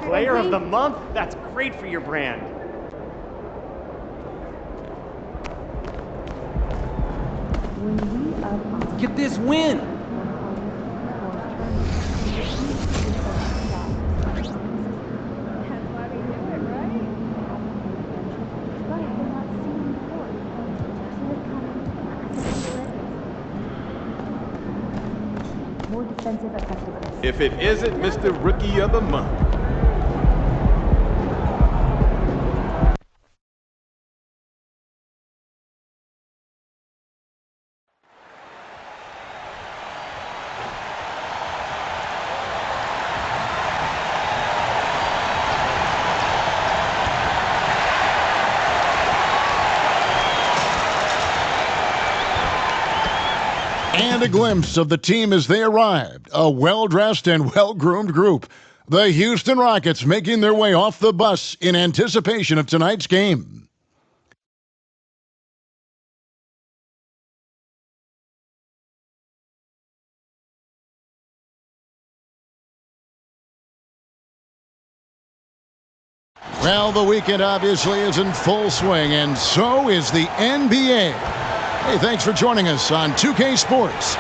Player of the month? That's great for your brand. Get this win! If it isn't Mr. Rookie of the Month. And a glimpse of the team as they arrived. A well-dressed and well-groomed group. The Houston Rockets making their way off the bus in anticipation of tonight's game. Well, the weekend obviously is in full swing, and so is the NBA. Hey, thanks for joining us on 2K Sports.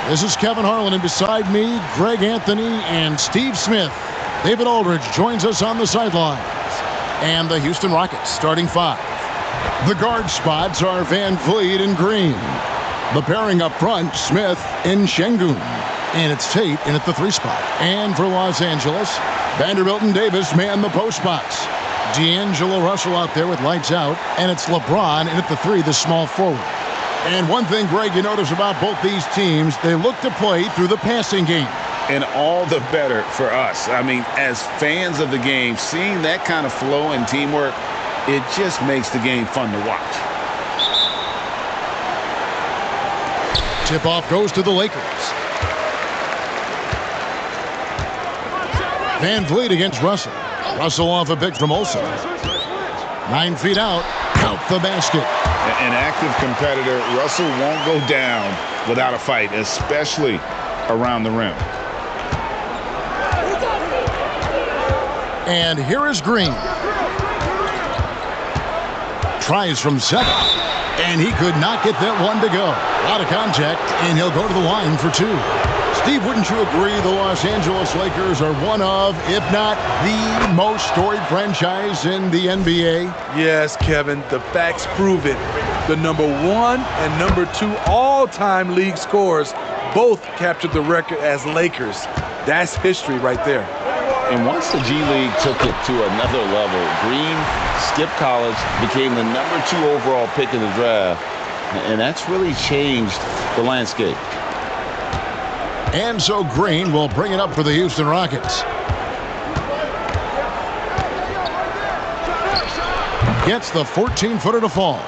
This is Kevin Harlan, and beside me, Greg Anthony and Steve Smith. David Aldridge joins us on the sidelines. And the Houston Rockets starting five. The guard spots are Van Vliet and Green. The pairing up front, Smith and Şengün. And it's Tate in at the three spot. And for Los Angeles, Vanderbilt and Davis man the post spots. D'Angelo Russell out there with lights out. And it's LeBron in at the three, the small forward. And one thing, Greg, you notice about both these teams, they look to play through the passing game. And all the better for us. I mean, as fans of the game, seeing that kind of flow and teamwork, it just makes the game fun to watch. Tip-off goes to the Lakers. Van Vliet against Russell. Russell off a pick from Olsen. 9 feet out the basket. An active competitor, Russell won't go down without a fight, especially around the rim. And here is Green. Tries from 7. And he could not get that one to go. A lot of contact, and he'll go to the line for 2. Steve, wouldn't you agree the Los Angeles Lakers are one of, if not the most storied franchise in the NBA? Yes, Kevin, the facts prove it. The number 1 and number 2 all-time league scorers both captured the record as Lakers. That's history right there. And once the G League took it to another level, Green skipped college, became the number 2 overall pick in the draft, and that's really changed the landscape. And so Green will bring it up for the Houston Rockets. Gets the 14-footer to fall.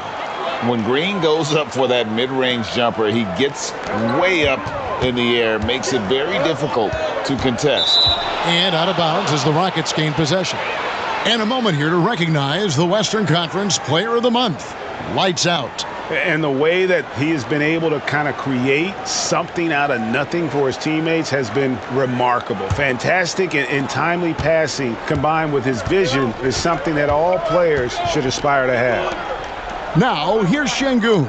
When Green goes up for that mid-range jumper, he gets way up in the air, makes it very difficult to contest. And out of bounds as the Rockets gain possession. And a moment here to recognize the Western Conference Player of the Month. Lights out. And the way that he has been able to kind of create something out of nothing for his teammates has been remarkable. Fantastic and timely passing combined with his vision is something that all players should aspire to have. Now, here's Şengün.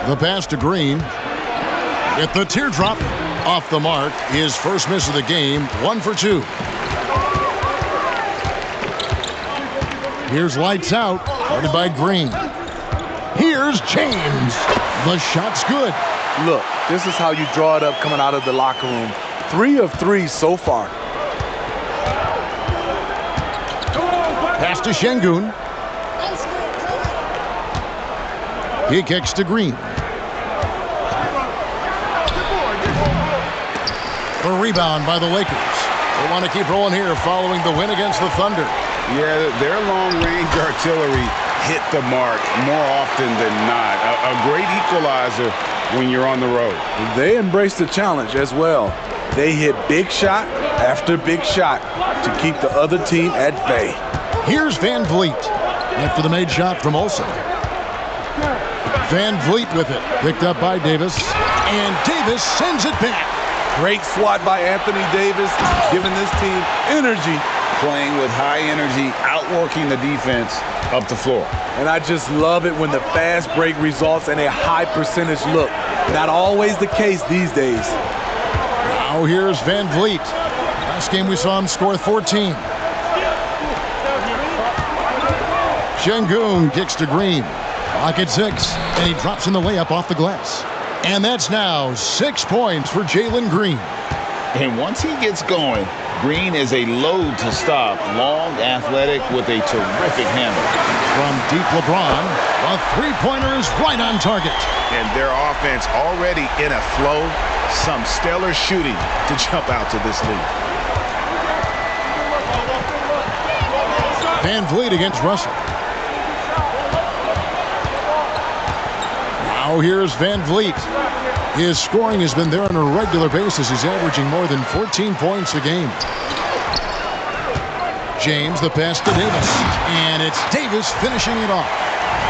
The pass to Green. At the teardrop, off the mark. His first miss of the game, 1 for 2. Here's lights out, guarded by Green. Here's James. The shot's good. Look, this is how you draw it up coming out of the locker room. 3 of 3 so far. Pass to Şengün. He kicks to Green. A rebound by the Lakers. They want to keep rolling here following the win against the Thunder. Yeah, their long-range artillery hit the mark more often than not. A great equalizer when you're on the road. They embraced the challenge as well. They hit big shot after big shot to keep the other team at bay. Here's Van Vliet after the made shot from Olsen. Van Vliet with it, picked up by Davis, and Davis sends it back. Great swat by Anthony Davis, giving this team energy. Playing with high energy, outworking the defense up the floor. And I just love it when the fast break results in a high percentage look. Not always the case these days. Now here's Van Vliet. Last game we saw him score 14. Şengün kicks to Green. Clock at 6, and he drops in the layup off the glass. And that's now 6 points for Jalen Green. And once he gets going, Green is a load to stop. Long, athletic, with a terrific handle. From deep LeBron, a three-pointer is right on target. And their offense already in a flow. Some stellar shooting to jump out to this lead. Van Vliet against Russell. Now here's Van Vliet. His scoring has been there on a regular basis. He's averaging more than 14 points a game. James, the pass to Davis. And it's Davis finishing it off.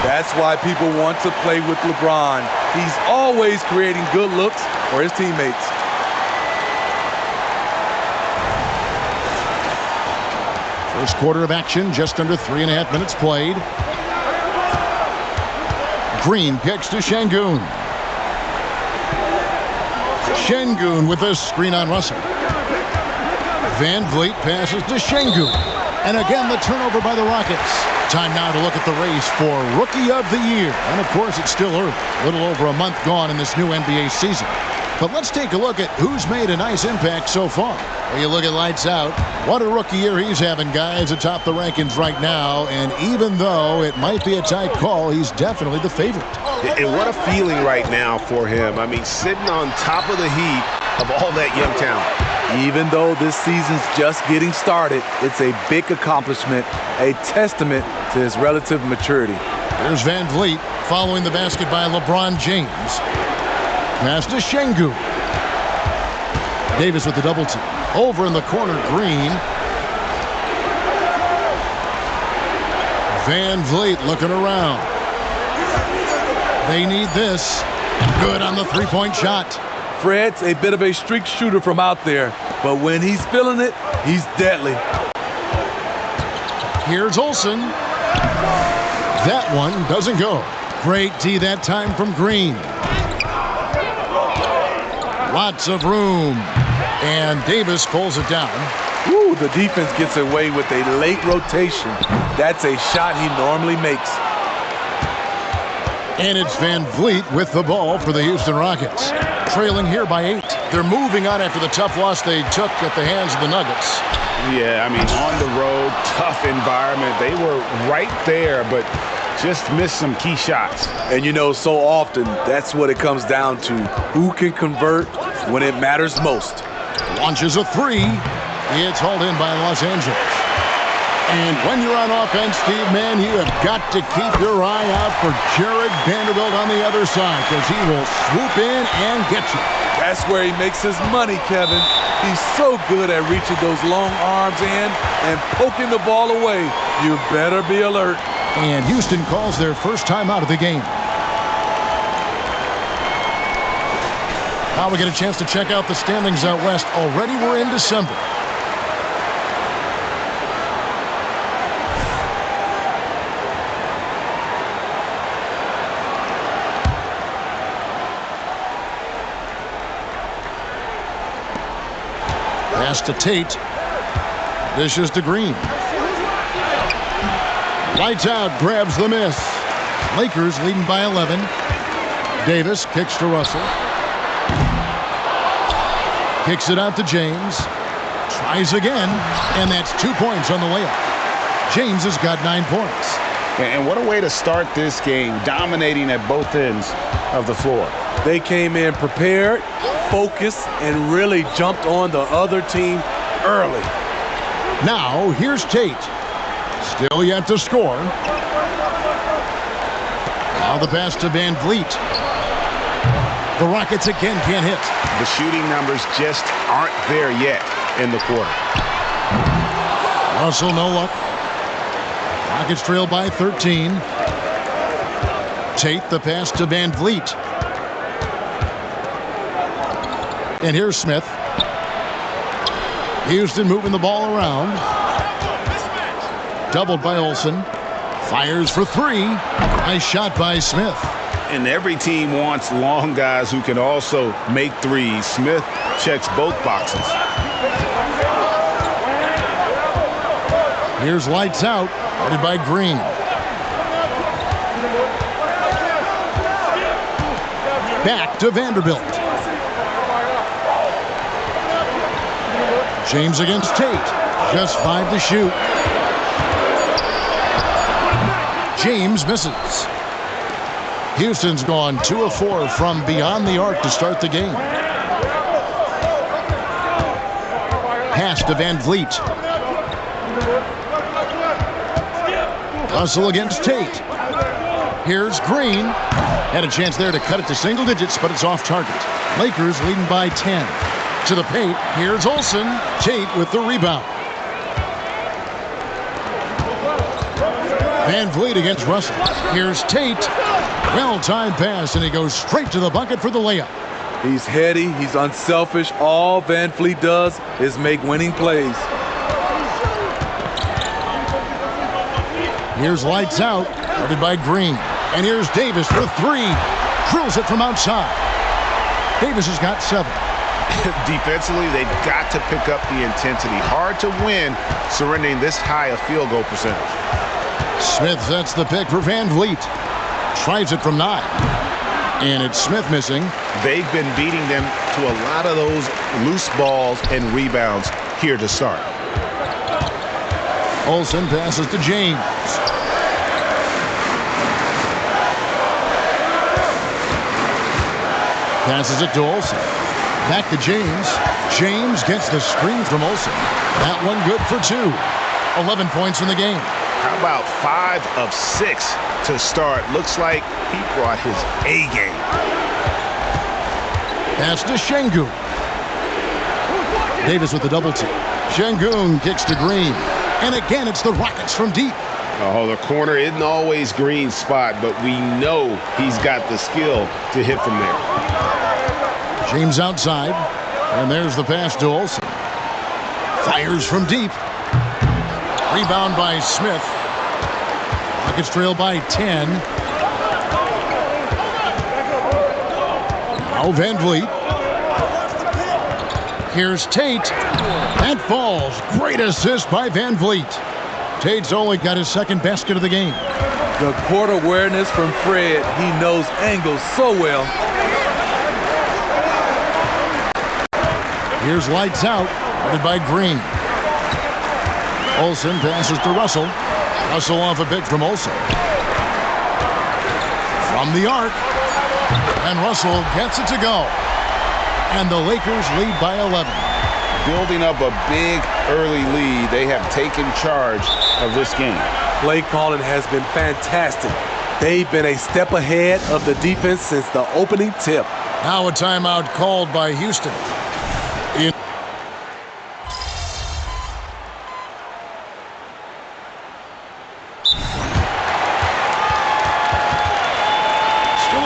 That's why people want to play with LeBron. He's always creating good looks for his teammates. First quarter of action, just under 3.5 minutes played. Green kicks to Şengün. Şengün with a screen on Russell. Van Vliet passes to Şengün. And again, the turnover by the Rockets. Time now to look at the race for Rookie of the Year. And of course, it's still early. A little over a month gone in this new NBA season. But let's take a look at who's made a nice impact so far. Well, you look at Lights Out. What a rookie year he's having, guys, atop the rankings right now. And even though it might be a tight call, he's definitely the favorite. And what a feeling right now for him. I mean, sitting on top of the heap of all that young talent. Even though this season's just getting started, it's a big accomplishment, a testament to his relative maturity. There's Van Vliet following the basket by LeBron James. Pass to Şengün. Davis with the double team. Over in the corner, Green. Van Vliet looking around. They need this. Good on the three-point shot. Fred's a bit of a streak shooter from out there, but when he's feeling it, he's deadly. Here's Olsen. That one doesn't go. Great D that time from Green. Lots of room. And Davis pulls it down. Ooh, the defense gets away with a late rotation. That's a shot he normally makes. And it's Van Vliet with the ball for the Houston Rockets. Trailing here by 8. They're moving on after the tough loss they took at the hands of the Nuggets. Yeah, I mean, on the road, tough environment. They were right there, but just missed some key shots. And you know, so often, that's what it comes down to. Who can convert when it matters most? Launches a three. It's hauled in by Los Angeles. And when you're on offense, Steve, man, you have got to keep your eye out for Jared Vanderbilt on the other side, because he will swoop in and get you. That's where he makes his money, Kevin. He's so good at reaching those long arms in and poking the ball away. You better be alert. And Houston calls their first time out of the game. Now we get a chance to check out the standings out west. Already we're in December. Pass to Tate. Dishes to Green. Lights out, grabs the miss. Lakers leading by 11. Davis kicks to Russell. Kicks it out to James. Tries again, and that's 2 points on the layup. James has got 9 points. And what a way to start this game, dominating at both ends of the floor. They came in prepared, focused, and really jumped on the other team early. Now, here's Tate. Still yet to score. Now the pass to Van Vliet. The Rockets again can't hit. The shooting numbers just aren't there yet in the quarter. Russell, no luck. Rockets trail by 13. Tate, the pass to Van Vliet. And here's Smith. Houston moving the ball around. Doubled by Olsen. Fires for three. Nice shot by Smith. And every team wants long guys who can also make threes. Smith checks both boxes. Here's lights out. Guarded by Green. Back to Vanderbilt. James against Tate. Just 5 to shoot. James misses. Houston's gone 2 of 4 from beyond the arc to start the game. Pass to Van Vliet. Russell against Tate. Here's Green. Had a chance there to cut it to single digits, but it's off target. Lakers leading by 10. To the paint. Here's Olsen. Tate with the rebound. Van Vliet against Russell. Here's Tate. Well-timed pass, and he goes straight to the bucket for the layup. He's heady. He's unselfish. All Van Vliet does is make winning plays. Here's lights out. Guarded by Green. And here's Davis for three. Drills it from outside. Davis has got 7. Defensively, they've got to pick up the intensity. Hard to win surrendering this high a field goal percentage. Smith sets the pick for Van Vliet. Tries it from 9. And it's Smith missing. They've been beating them to a lot of those loose balls and rebounds here to start. Olsen passes to James. Passes it to Olsen. Back to James. James gets the screen from Olsen. That one good for 2. 11 points in the game. How about 5 of 6 to start? Looks like he brought his A game. Pass to Şengün. Davis with the double team. Şengün kicks to Green. And again, it's the Rockets from deep. Oh, the corner isn't always Green's spot, but we know he's got the skill to hit from there. James outside. And there's the pass to Olsen. Fires from deep. Rebound by Smith. Rockets trail by 10. Now Van Vliet. Here's Tate. That falls. Great assist by Van Vliet. Tate's only got his 2nd basket of the game. The court awareness from Fred. He knows angles so well. Here's lights out. Guarded by Green. Olsen passes to Russell. Russell off a pick from Olsen. From the arc. And Russell gets it to go. And the Lakers lead by 11. Building up a big early lead. They have taken charge of this game. Play calling has been fantastic. They've been a step ahead of the defense since the opening tip. Now a timeout called by Houston.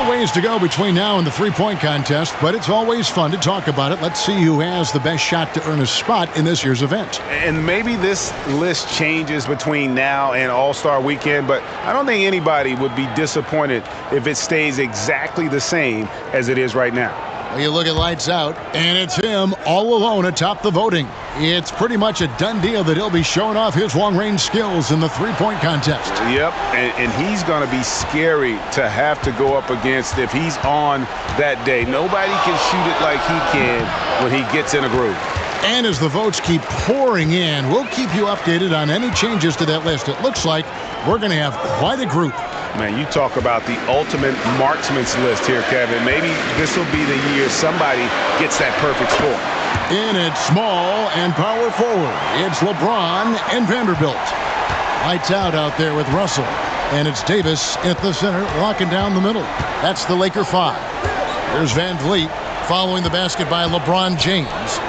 Ways to go between now and the three-point contest, but it's always fun to talk about it. Let's see who has the best shot to earn a spot in this year's event. And maybe this list changes between now and All-Star Weekend, but I don't think anybody would be disappointed if it stays exactly the same as it is right now. Well, you look at lights out, and it's him all alone atop the voting. It's pretty much a done deal that he'll be showing off his long-range skills in the three-point contest. Yep, and he's going to be scary to have to go up against if he's on that day. Nobody can shoot it like he can when he gets in a groove. And as the votes keep pouring in, we'll keep you updated on any changes to that list. It looks like we're going to have quite a group. Man, you talk about the ultimate marksman's list here, Kevin. Maybe this will be the year somebody gets that perfect score. In at small and power forward, it's LeBron and Vanderbilt. Lights out there with Russell. And it's Davis at the center, locking down the middle. That's the Laker 5. There's Van Vliet following the basket by LeBron James.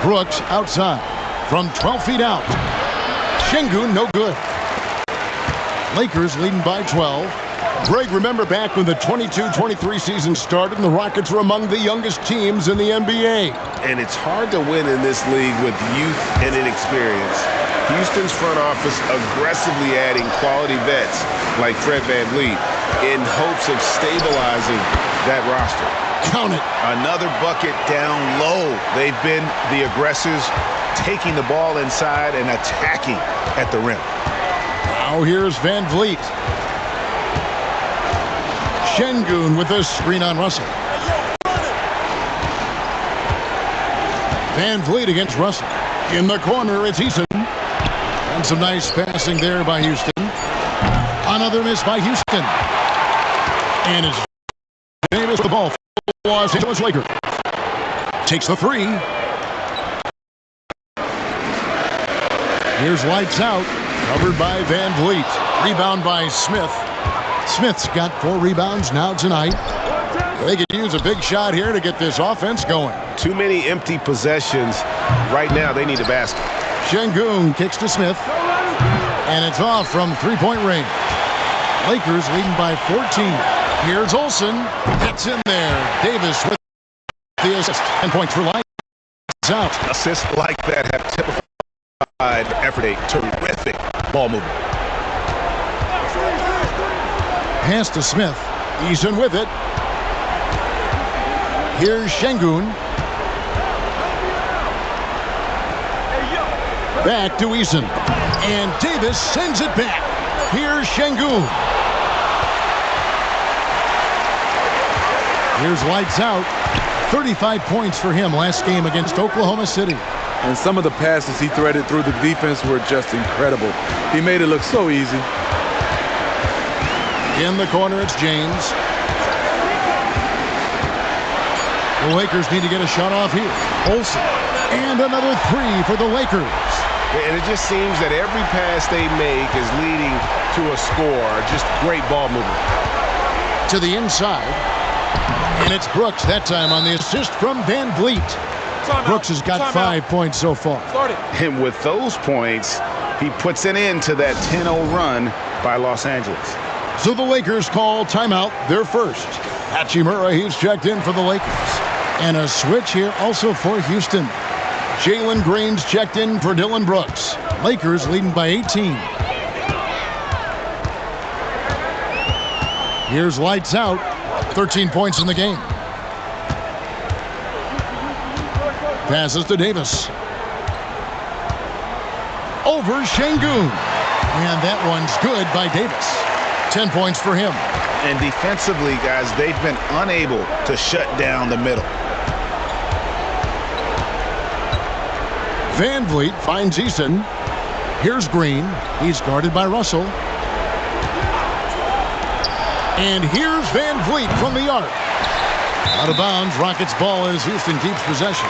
Brooks outside from 12 feet out. Şengün no good. Lakers leading by 12. Greg, remember back when the 22-23 season started and the Rockets were among the youngest teams in the NBA. And it's hard to win in this league with youth and inexperience. Houston's front office aggressively adding quality vets like Fred VanVleet in hopes of stabilizing that roster. Count it. Another bucket down low. They've been the aggressors, taking the ball inside and attacking at the rim. Now here's VanVleet. Şengün with a screen on Russell. VanVleet against Russell. In the corner, it's Eason. And some nice passing there by Houston. Another miss by Houston. And it's Davis the ball for Los Angeles Lakers. Takes the three. Here's lights out. Covered by VanVleet. Rebound by Smith. Smith's got 4 rebounds now tonight. They could use a big shot here to get this offense going. Too many empty possessions. Right now, they need a basket. Şengün kicks to Smith. And it's off from three-point range. Lakers leading by 14. Here's Olsen. Gets in there. Davis with the assist. 10 points for Lights out. Assists like that have typified effort. A terrific ball movement. Pass to Smith. Eason with it. Here's Şengün. Back to Eason. And Davis sends it back. Here's Şengün. Here's lights out. 35 points for him last game against Oklahoma City. And some of the passes he threaded through the defense were just incredible. He made it look so easy. In the corner, it's James. The Lakers need to get a shot off here. Olsen. And another three for the Lakers. And it just seems that every pass they make is leading to a score. Just great ball movement. To the inside. And it's Brooks that time on the assist from VanVleet. Brooks has got 5 points so far. And with those points, he puts an end to that 10-0 run by Los Angeles. So the Lakers call timeout, their first. Hachimura, he's checked in for the Lakers. And a switch here also for Houston. Jalen Green's checked in for Dylan Brooks. Lakers leading by 18. Here's lights out. 13 points in the game. Passes to Davis. Over Şengün. And that one's good by Davis. 10 points for him. And defensively, guys, they've been unable to shut down the middle. VanVleet finds Eason. Here's Green. He's guarded by Russell. And here's VanVleet from the arc. Out of bounds. Rockets ball as Houston keeps possession.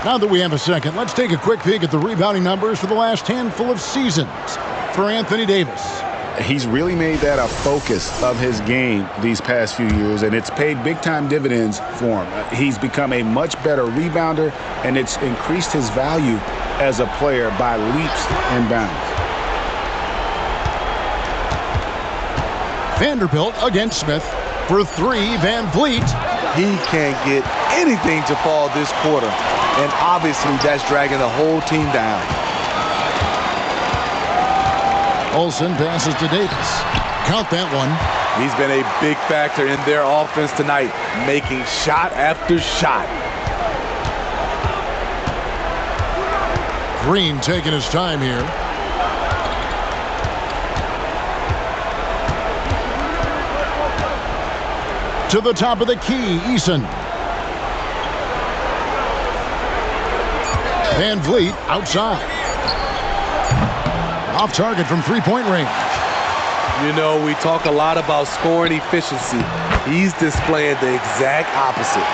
Now that we have a second, let's take a quick peek at the rebounding numbers for the last handful of seasons for Anthony Davis. He's really made that a focus of his game these past few years, and it's paid big-time dividends for him. He's become a much better rebounder, and it's increased his value as a player by leaps and bounds. Vanderbilt against Smith for three. VanVleet. He can't get anything to fall this quarter, and obviously that's dragging the whole team down. Olsen passes to Davis. Count that one. He's been a big factor in their offense tonight, making shot after shot. Green taking his time here. To the top of the key, Eason. VanVleet outside. Off target from three-point range. You know, we talk a lot about scoring efficiency. He's displaying the exact opposite.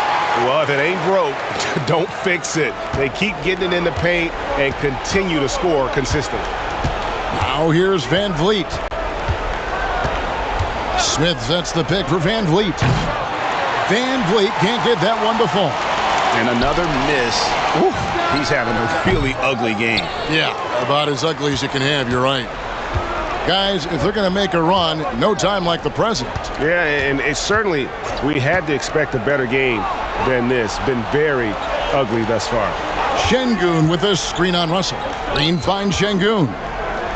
Well, if it ain't broke, don't fix it. They keep getting it in the paint and continue to score consistently. Now here's VanVleet. Smith sets the pick for VanVleet. VanVleet can't get that one to fall. And another miss. Ooh, he's having a really ugly game. Yeah, about as ugly as you can have, you're right. Guys, if they're going to make a run, no time like the present. Yeah, and it's certainly, we had to expect a better game than this. Been very ugly thus far. Şengün with a screen on Russell. Green finds Şengün.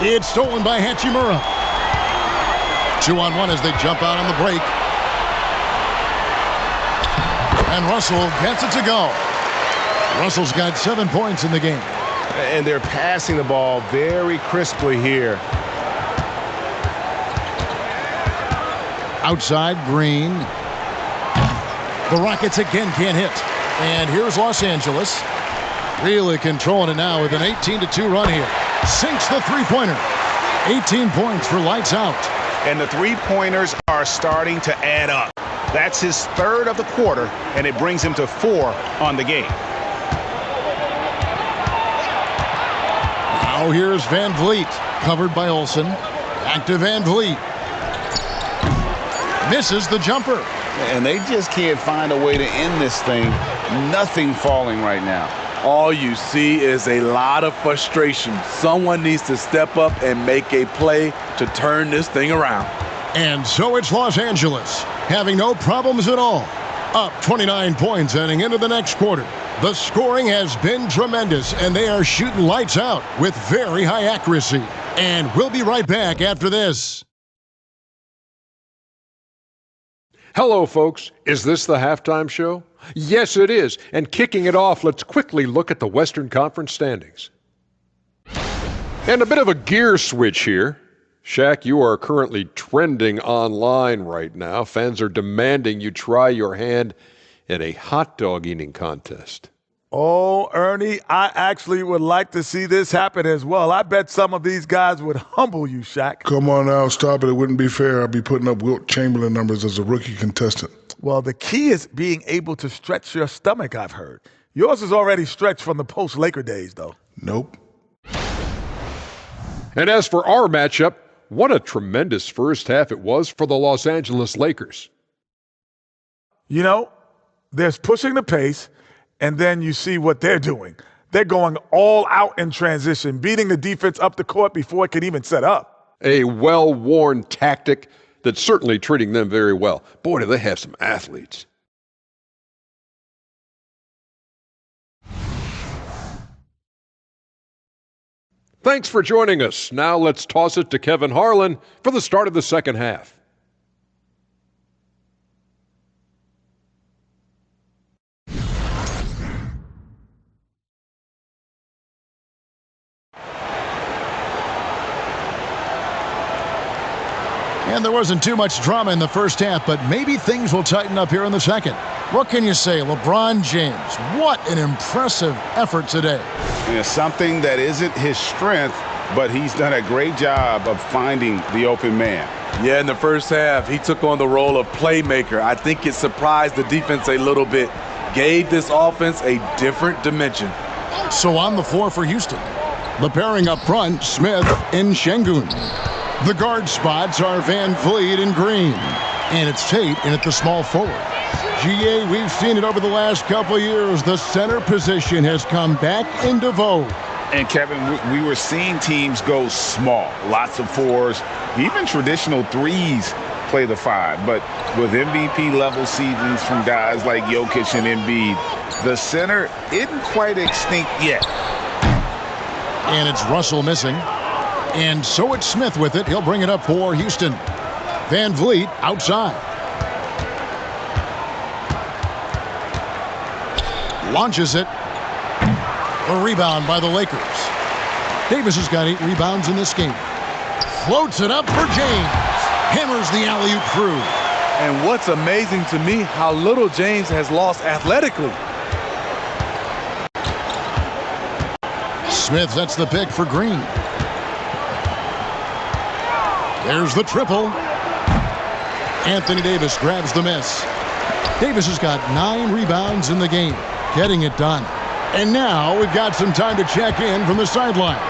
It's stolen by Hachimura. 2-on-1 as they jump out on the break. And Russell gets it to go. Russell's got 7 points in the game. And they're passing the ball very crisply here. Outside, Green. The Rockets again can't hit. And here's Los Angeles. Really controlling it now with an 18-2 run here. Sinks the three-pointer. 18 points for lights out. And the three-pointers are starting to add up. That's his third of the quarter, and it brings him to 4 on the game. Now here's Van Vliet, covered by Olsen. Back to Van Vliet. Misses the jumper. And they just can't find a way to end this thing. Nothing falling right now. All you see is a lot of frustration. Someone needs to step up and make a play to turn this thing around. And so it's Los Angeles, having no problems at all. Up 29 points heading into the next quarter. The scoring has been tremendous, and they are shooting lights out with very high accuracy. And we'll be right back after this. Hello, folks. Is this the halftime show? Yes, it is. And kicking it off, let's quickly look at the Western Conference standings. And a bit of a gear switch here. Shaq, you are currently trending online right now. Fans are demanding you try your hand at a hot dog eating contest. Oh, Ernie, I actually would like to see this happen as well. I bet some of these guys would humble you, Shaq. Come on now, stop it. It wouldn't be fair. I'd be putting up Wilt Chamberlain numbers as a rookie contestant. Well, the key is being able to stretch your stomach, I've heard. Yours is already stretched from the post-Laker days, though. Nope. And as for our matchup, what a tremendous first half it was for the Los Angeles Lakers. You know, there's pushing the pace, and then you see what they're doing. They're going all out in transition, beating the defense up the court before it can even set up. A well-worn tactic that's certainly treating them very well. Boy, do they have some athletes. Thanks for joining us. Now let's toss it to Kevin Harlan for the start of the second half. And there wasn't too much drama in the first half, but maybe things will tighten up here in the second. What can you say? LeBron James, what an impressive effort today. You know, something that isn't his strength, but he's done a great job of finding the open man. Yeah, in the first half, he took on the role of playmaker. I think it surprised the defense a little bit, gave this offense a different dimension. So on the floor for Houston, the pairing up front, Smith and Şengün. The guard spots are Van Vliet and Green. And it's Tate in at the small forward. GA, we've seen it over the last couple of years. The center position has come back into vogue. And Kevin, we were seeing teams go small, lots of fours, even traditional threes play the 5. But with MVP level seasons from guys like Jokic and Embiid, the center isn't quite extinct yet. And it's Russell missing. And so it's Smith with it. He'll bring it up for Houston. Van Vliet outside. Launches it. A rebound by the Lakers. Davis has got 8 rebounds in this game. Floats it up for James. Hammers the alley-oop through. And what's amazing to me, how little James has lost athletically. Smith sets the pick for Green. There's the triple. Anthony Davis grabs the miss. Davis has got 9 rebounds in the game, getting it done. And now we've got some time to check in from the sidelines.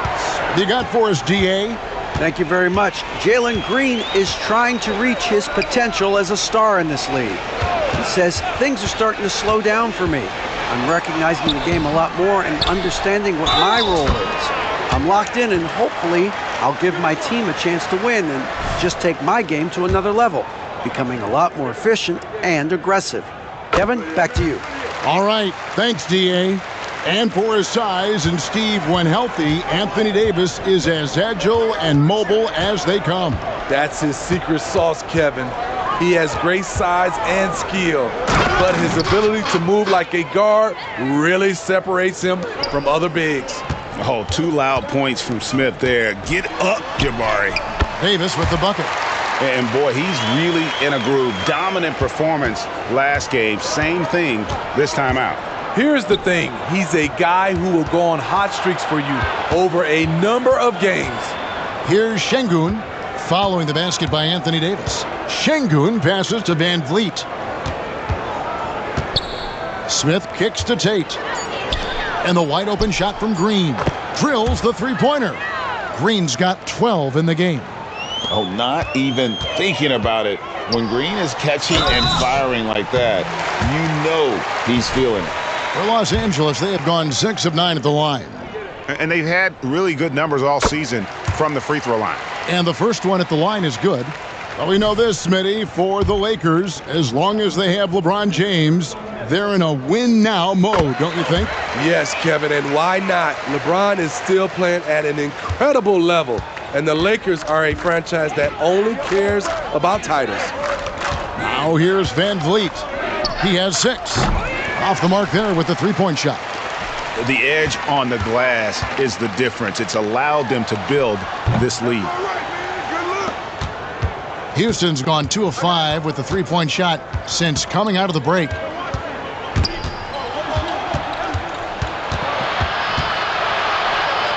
What you got for us, DA? Thank you very much. Jalen Green is trying to reach his potential as a star in this league. He says, things are starting to slow down for me. I'm recognizing the game a lot more and understanding what my role is. I'm locked in, and hopefully I'll give my team a chance to win and just take my game to another level, becoming a lot more efficient and aggressive. Kevin, back to you. All right. Thanks, D.A. And for his size and Steve, when healthy, Anthony Davis is as agile and mobile as they come. That's his secret sauce, Kevin. He has great size and skill, but his ability to move like a guard really separates him from other bigs. Oh, 2 loud points from Smith there. Get up, Jabari. Davis with the bucket. And boy, he's really in a groove. Dominant performance last game. Same thing this time out. Here's the thing. He's a guy who will go on hot streaks for you over a number of games. Here's Şengün following the basket by Anthony Davis. Şengün passes to Van Vliet. Smith kicks to Tate. And the wide open shot from Green. Drills the three-pointer. Green's got 12 in the game. Oh, not even thinking about it. When Green is catching and firing like that, you know he's feeling it. For Los Angeles, they have gone 6 of 9 at the line. And they've had really good numbers all season from the free throw line. And the first one at the line is good. Well, we know this, Smitty, for the Lakers, as long as they have LeBron James, they're in a win-now mode, don't you think? Yes, Kevin, and why not? LeBron is still playing at an incredible level, and the Lakers are a franchise that only cares about titles. Now here's Van Vliet. He has 6. Off the mark there with the three-point shot. The edge on the glass is the difference. It's allowed them to build this lead. Houston's gone 2 of 5 with the three-point shot since coming out of the break.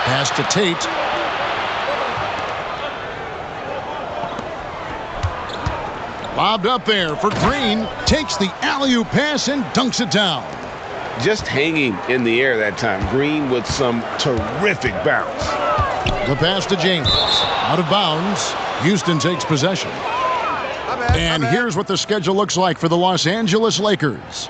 Pass to Tate. Lobbed up there for Green. Takes the alley-oop pass and dunks it down. Just hanging in the air that time. Green with some terrific bounce. The pass to James. Out of bounds. Houston takes possession. And here's what the schedule looks like for the Los Angeles Lakers.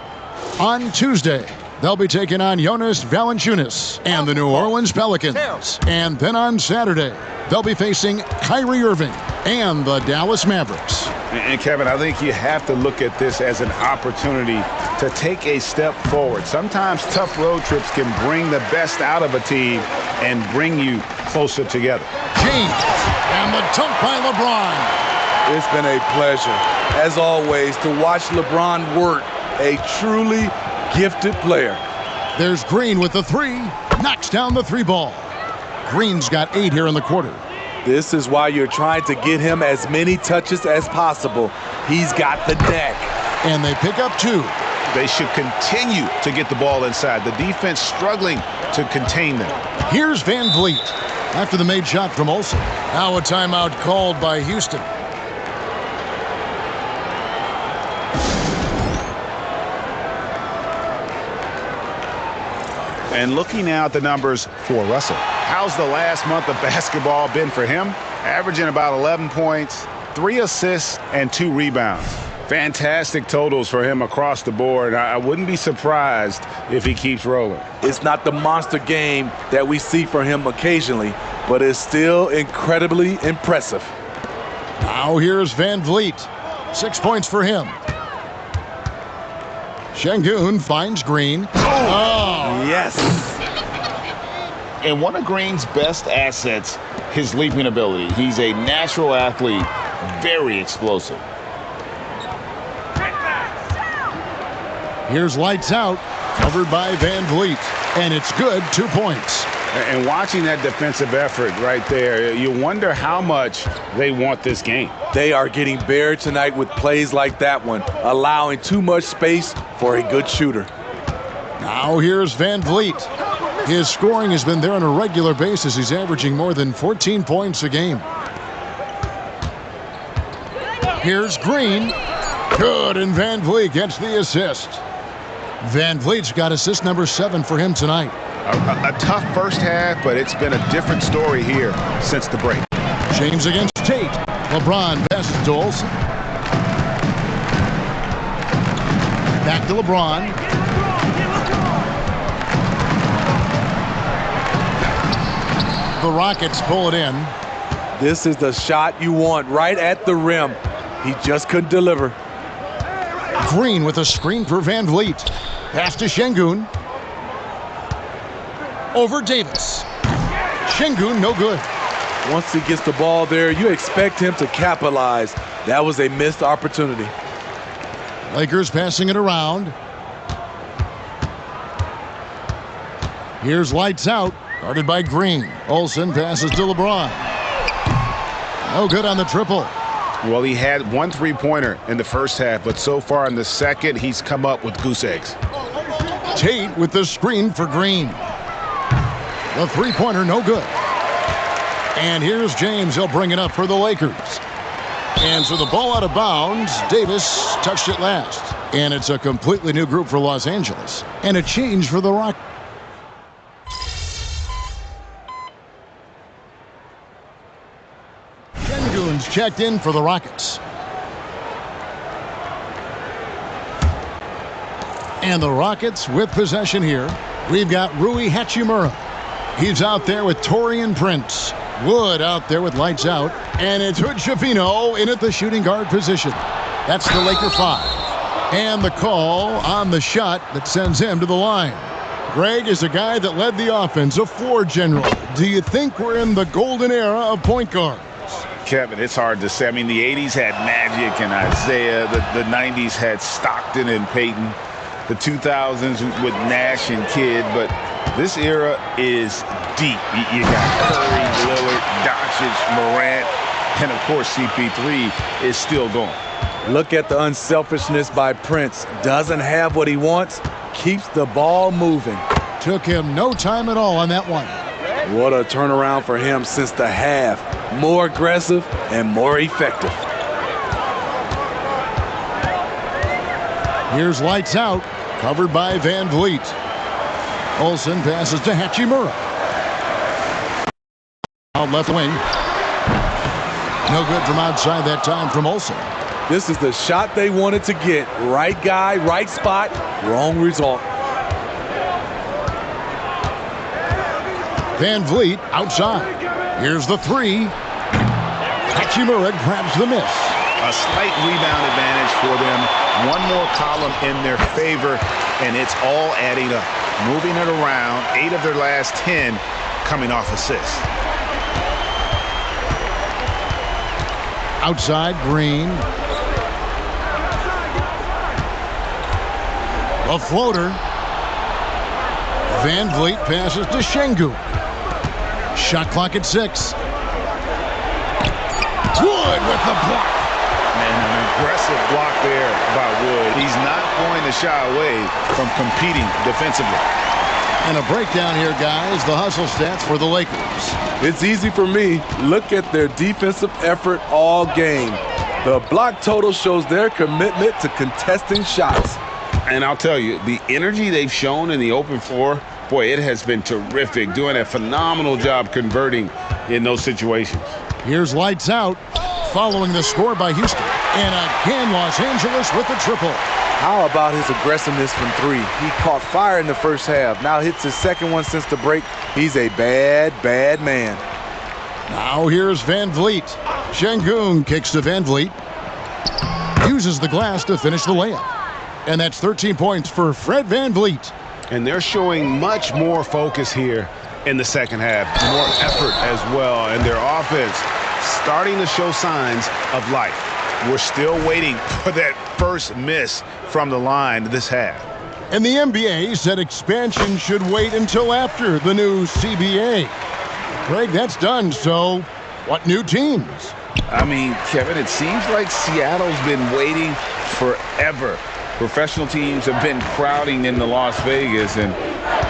On Tuesday, they'll be taking on Jonas Valanciunas and the New Orleans Pelicans. And then on Saturday, they'll be facing Kyrie Irving and the Dallas Mavericks. And Kevin, I think you have to look at this as an opportunity to take a step forward. Sometimes tough road trips can bring the best out of a team and bring you closer together. James and the dunk by LeBron. It's been a pleasure, as always, to watch LeBron work. A truly gifted player. There's Green with the 3. Knocks down the 3 ball. Green's got 8 here in the quarter. This is why you're trying to get him as many touches as possible. He's got the neck. And they pick up 2. They should continue to get the ball inside. The defense struggling to contain them. Here's Van Vliet after the made shot from Olsen. Now a timeout called by Houston. And looking now at the numbers for Russell. How's the last month of basketball been for him? Averaging about 11 points, 3 assists, and 2 rebounds. Fantastic totals for him across the board. I wouldn't be surprised if he keeps rolling. It's not the monster game that we see from him occasionally, but it's still incredibly impressive. Now here's Van Vliet. 6 points for him. Şengün finds Green. Oh, yes. And one of Green's best assets, his leaping ability. He's a natural athlete, very explosive. Here's lights out, covered by Van Vliet. And it's good, 2 points. And watching that defensive effort right there, you wonder how much they want this game. They are getting buried tonight with plays like that one, allowing too much space for a good shooter. Now here's Van Vliet. His scoring has been there on a regular basis. He's averaging more than 14 points a game. Here's Green. Good, and Van Vliet gets the assist. Van Vliet's got assist number 7 for him tonight. A tough first half, but it's been a different story here since the break. James against Tate. LeBron passes to Olsen. Back to LeBron. The Rockets pull it in. This is the shot you want right at the rim. He just couldn't deliver. Green with a screen for Van Vliet. Pass to Şengün. Over Davis. Şengün, no good. Once he gets the ball there, you expect him to capitalize. That was a missed opportunity. Lakers passing it around. Here's lights out, guarded by Green. Olsen passes to LeBron. No good on the triple. Well, he had one three-pointer in the first half, but so far in the second, he's come up with goose eggs. Tate with the screen for Green. The three-pointer, no good. And here's James. He'll bring it up for the Lakers. And so the ball out of bounds. Davis touched it last. And it's a completely new group for Los Angeles. And a change for the Rockets. Şengün's checked in for the Rockets. And the Rockets with possession here. We've got Rui Hachimura. He's out there with Taurean Prince. Wood out there with lights out. And it's Hood Schifino in at the shooting guard position. That's the Laker 5. And the call on the shot that sends him to the line. Greg is a guy that led the offense, a floor general. Do you think we're in the golden era of point guards? Kevin, it's hard to say. I mean, the 80s had Magic and Isaiah. The 90s had Stockton and Peyton. The 2000s with Nash and Kidd. But this era is deep. You got Curry, Lillard, Doncic, Morant, and of course CP3 is still going. Look at the unselfishness by Prince. Doesn't have what he wants, keeps the ball moving. Took him no time at all on that one. What a turnaround for him since the half. More aggressive and more effective. Here's lights out, covered by Van Vliet. Olsen passes to Hachimura. Out left wing. No good from outside that time from Olsen. This is the shot they wanted to get. Right guy, right spot, wrong result. Van Vliet outside. Here's the three. Hachimura grabs the miss. A slight rebound advantage for them. One more column in their favor, and it's all adding up. Moving it around, 8 of their last 10 coming off assists. Outside, Green. A floater. Van Vliet passes to Şengün. Shot clock at 6. Wood with the block. And an aggressive block there by Wood. He's not going to shy away from competing defensively. And a breakdown here, guys. The hustle stats for the Lakers. It's easy for me. Look at their defensive effort all game. The block total shows their commitment to contesting shots. And I'll tell you, the energy they've shown in the open floor, boy, it has been terrific. Doing a phenomenal job converting in those situations. Here's lights out, following the score by Houston. And again, Los Angeles with the triple. How about his aggressiveness from 3? He caught fire in the first half. Now hits his second one since the break. He's a bad, bad man. Now here's Van Vliet. Şengün kicks to Van Vliet. Uses the glass to finish the layup. And that's 13 points for Fred Van Vliet. And they're showing much more focus here in the second half. More effort as well. And their offense starting to show signs of life. We're still waiting for that first miss from the line this half. And the NBA said expansion should wait until after the new CBA. Greg, that's done, so what new teams? I mean, Kevin, it seems like Seattle's been waiting forever. Professional teams have been crowding into Las Vegas, and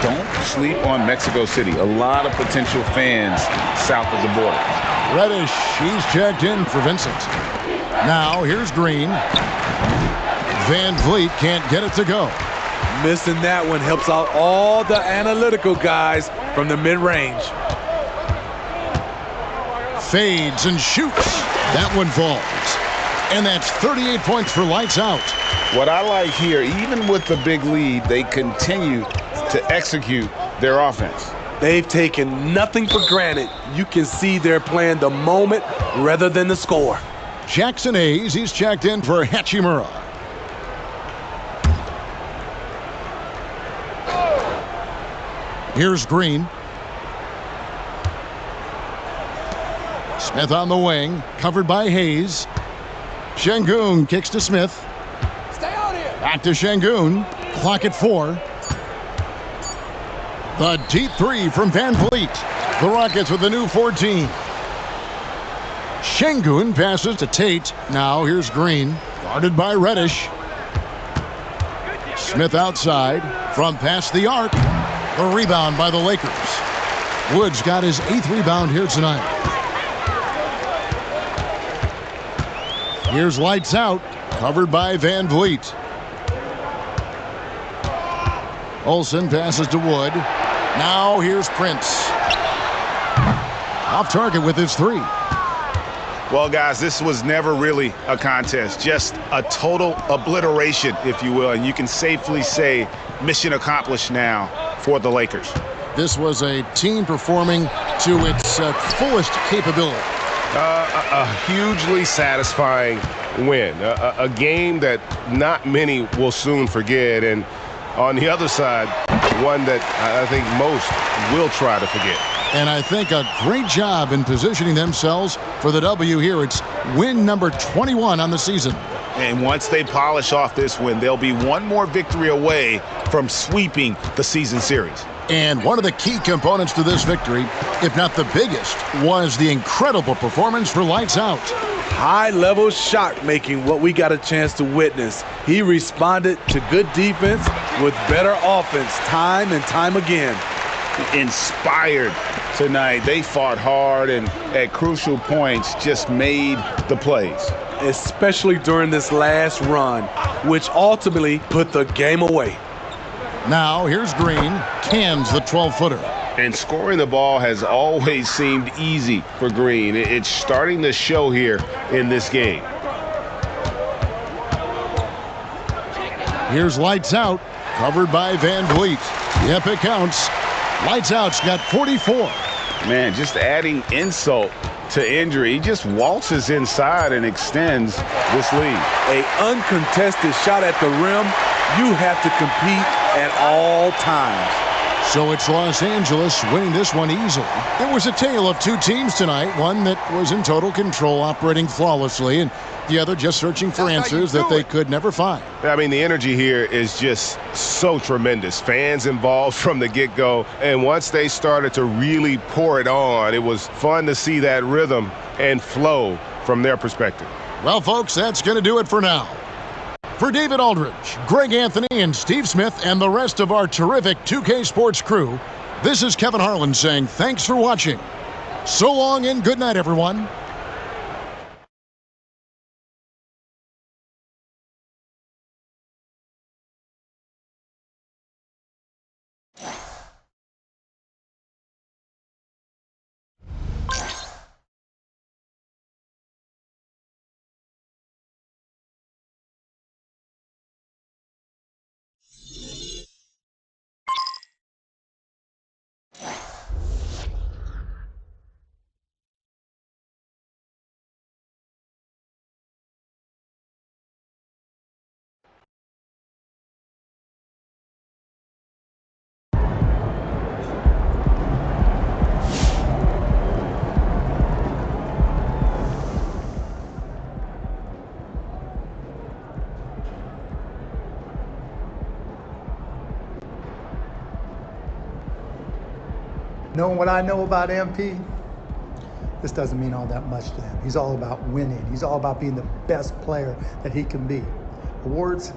don't sleep on Mexico City. A lot of potential fans south of the border. Reddish, he's checked in for Vincent. Now, here's Green. Van Vliet can't get it to go. Missing that one helps out all the analytical guys from the mid-range. Fades and shoots. That one falls. And that's 38 points for lights out. What I like here, even with the big lead, they continue to execute their offense. They've taken nothing for granted. You can see they're playing the moment rather than the score. Jackson Hayes, he's checked in for Hachimura. Here's Green. Smith on the wing, covered by Hayes. Şengün kicks to Smith. Stay out here. Back to Şengün. Clock at 4. The deep three from Van Vliet. The Rockets with the new 14. Şengün passes to Tate. Now here's Green, guarded by Reddish. Smith outside from past the arc. The rebound by the Lakers. Woods got his 8th rebound here tonight. Here's lights out, covered by Van Vliet. Olsen passes to Wood. Now here's Prince. Off target with his 3. Well, guys, this was never really a contest, just a total obliteration, if you will. And you can safely say mission accomplished now for the Lakers. This was a team performing to its fullest capability. A hugely satisfying win, a game that not many will soon forget, and on the other side, one that I think most will try to forget. And I think a great job in positioning themselves for the W here. It's win number 21 on the season. And once they polish off this win, they'll be one more victory away from sweeping the season series. And one of the key components to this victory, if not the biggest, was the incredible performance for Lights Out. High-level shot making, what we got a chance to witness. He responded to good defense with better offense time and time again. Inspired tonight. They fought hard and at crucial points just made the plays. Especially during this last run, which ultimately put the game away. Now here's Green, cans the 12-footer. And scoring the ball has always seemed easy for Green. It's starting to show here in this game. Here's Lights Out, covered by Van Vliet. Yep, it counts. Lights Out's got 44. Man, just adding insult to injury. He just waltzes inside and extends this lead. An uncontested shot at the rim, you have to compete at all times. So it's Los Angeles winning this one easily. It was a tale of two teams tonight, one that was in total control, operating flawlessly, and the other just searching for answers that they could never find. I mean, the energy here is just so tremendous. Fans involved from the get-go, and once they started to really pour it on, it was fun to see that rhythm and flow from their perspective. Well, folks, that's going to do it for now. For David Aldridge, Greg Anthony, and Steve Smith, and the rest of our terrific 2K Sports crew, this is Kevin Harlan saying thanks for watching. So long and good night, everyone. Knowing what I know about MP, this doesn't mean all that much to him. He's all about winning. He's all about being the best player that he can be. Awards,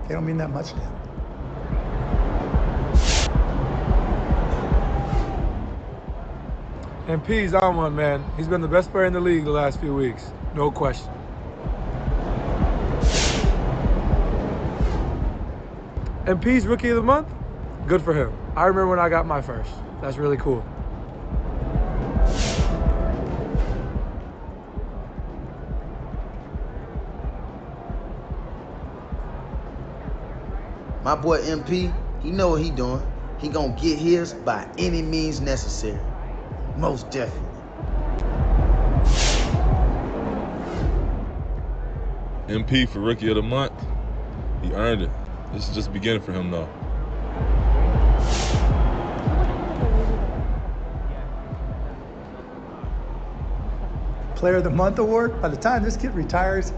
they don't mean that much to him. MP's on one, man. He's been the best player in the league the last few weeks. No question. MP's Rookie of the Month? Good for him. I remember when I got my first. That's really cool. My boy MP, he know what he doing. He gonna get his by any means necessary. Most definitely. MP for Rookie of the Month. He earned it. This is just beginning for him, though. Player of the Month award, by the time this kid retires,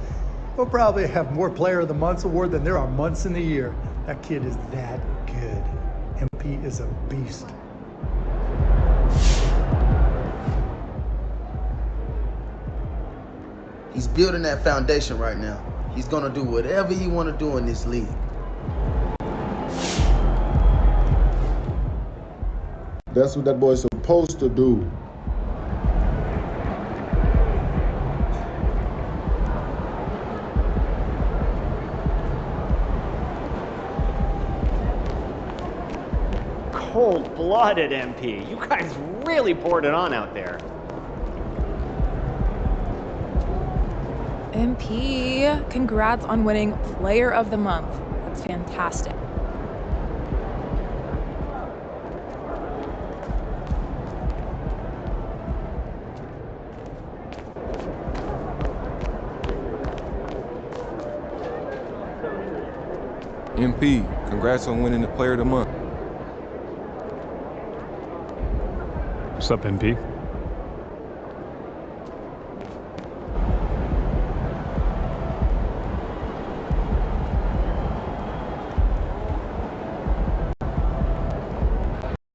we'll probably have more Player of the Month award than there are months in the year. That kid is that good. MP is a beast. He's building that foundation right now. He's gonna do whatever he wanna do in this league. That's what that boy's supposed to do. Cold-blooded, MP. You guys really poured it on out there. MP, congrats on winning Player of the Month. That's fantastic. MP, congrats on winning the Player of the Month. What's up, MP?